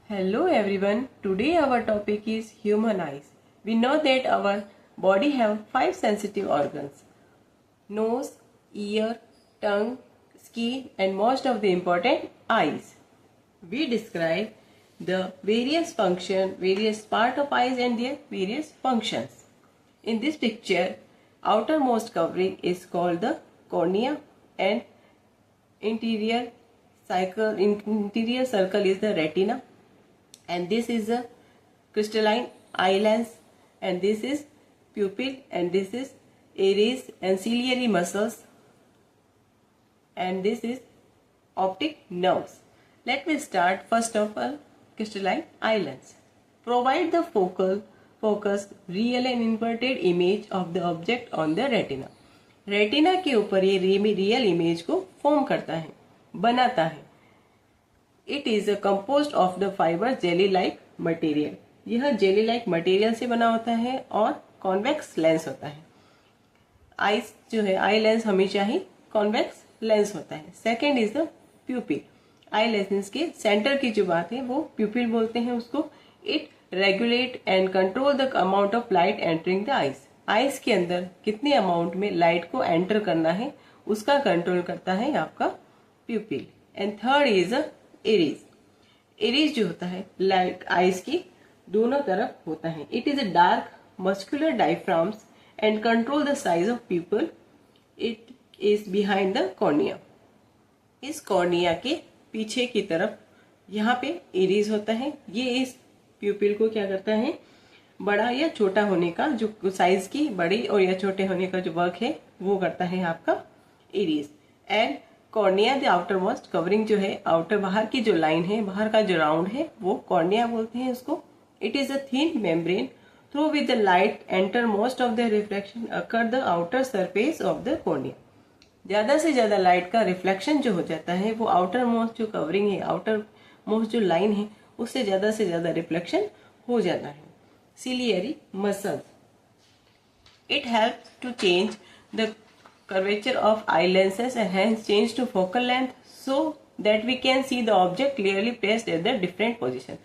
Hello everyone. Today our topic is human eyes. We know that our body have 5 sensitive organs: nose, ear, tongue, skin and most of the important eyes. We describe the various part of eyes and their various functions. In this picture, outermost covering is called the cornea and interior circle is the retina, and this is a crystalline eye lens, and this is pupil, and this is iris and ciliary muscles, and this is optic nerves. Let me start first of all crystalline eye lens. Provide the focused real and inverted image of the object on the retina. Retina के ऊपर ये real image को form करता है, बनाता है. It is a composed of the fibre jelly like material. यह jelly like material से बना होता है और कॉन्वेक्स लेंस होता है. आईज जो है, आई लेंस हमेशा ही कॉन्वेक्स लेंस होता है. Second is the प्यूपिल. Eye lens के सेंटर की जो बात है वो प्यूपिल बोलते हैं उसको. It regulate and control the amount of light entering the eyes. Eyes के अंदर कितने अमाउंट में लाइट को एंटर करना है उसका कंट्रोल करता है आपका प्यूपिल. And third is iris. Iris जो होता है लाइट आईज की दोनों तरफ होता है. It is a dark muscular diaphragms and control the size of pupil. It is behind the cornea. इस कॉर्निया के पीछे की तरफ यहाँ पे इरिस होता है. ये इस प्यूपिल को क्या करता है, बड़ा या छोटा होने का, जो साइज की बड़ी और या छोटे होने का जो वर्क है वो करता है आपका iris. And cornea the outer most covering जो है, आउटर बाहर की जो लाइन है, बाहर का जो राउंड है वो कॉर्निया बोलते हैं उसको. It is a thin membrane through with the light enter most of the reflection occur the outer surface of the cornea. ज्यादा से ज्यादा लाइट का रिफ्लेक्शन जो हो जाता है वो आउटर मोस्ट जो कवरिंग है, आउटर मोस्ट जो लाइन है उससे ज्यादा रिफ्लेक्शन हो जाता है. Ciliary muscles. It helps to change the curvature of eye lenses and hence change to focal length so that we can see the object clearly placed at the different position.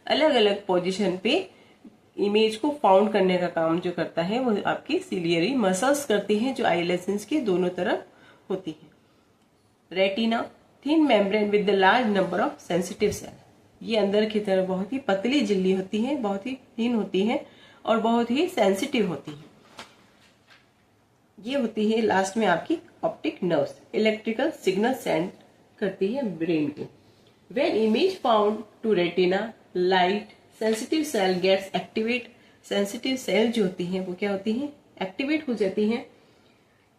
अलग अलग position पे image को found करने का काम जो करता है वो आपकी सिलियरी मसल्स करती हैं जो आई लेंसेज के दोनों तरफ होती है. Retina thin membrane with the large number of sensitive cell. ये अंदर की तरफ बहुत ही पतली झिल्ली होती है, बहुत ही थीन होती है और बहुत ही सेंसिटिव होती है. ये होती है लास्ट में आपकी optic nerves. Electrical signal send करती है ब्रेन को. When image found to retina light sensitive cell gets activate. Sensitive cell जो होती है वो क्या होती है, एक्टिवेट हो जाती है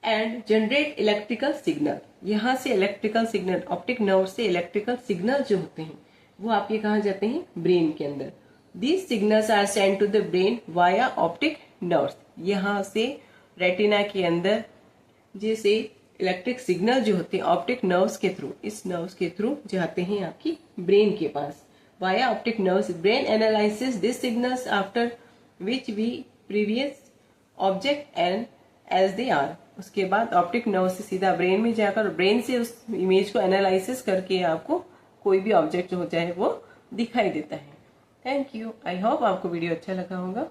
एंड जनरेट इलेक्ट्रिकल सिग्नल. यहाँ से इलेक्ट्रिकल सिग्नल, ऑप्टिक नर्व से इलेक्ट्रिकल सिग्नल जो होते हैं वो आपके कहा जाते हैं ब्रेन के अंदर. These signals are send to the brain via optic nerves. यहाँ से रेटिना के अंदर जैसे इलेक्ट्रिक सिग्नल जो होते हैं ऑप्टिक नर्व्स के थ्रू, इस नर्व्स के थ्रू जाते हैं आपकी ब्रेन के पास via optic nerves. Brain analysis this signals after which we previous object and as they are. उसके बाद ऑप्टिक नर्व से सीधा ब्रेन में जाकर ब्रेन से उस इमेज को एनालिसिस करके आपको कोई भी ऑब्जेक्ट हो चाहे वो दिखाई देता है. Thank you. आई होप आपको वीडियो अच्छा लगा होगा.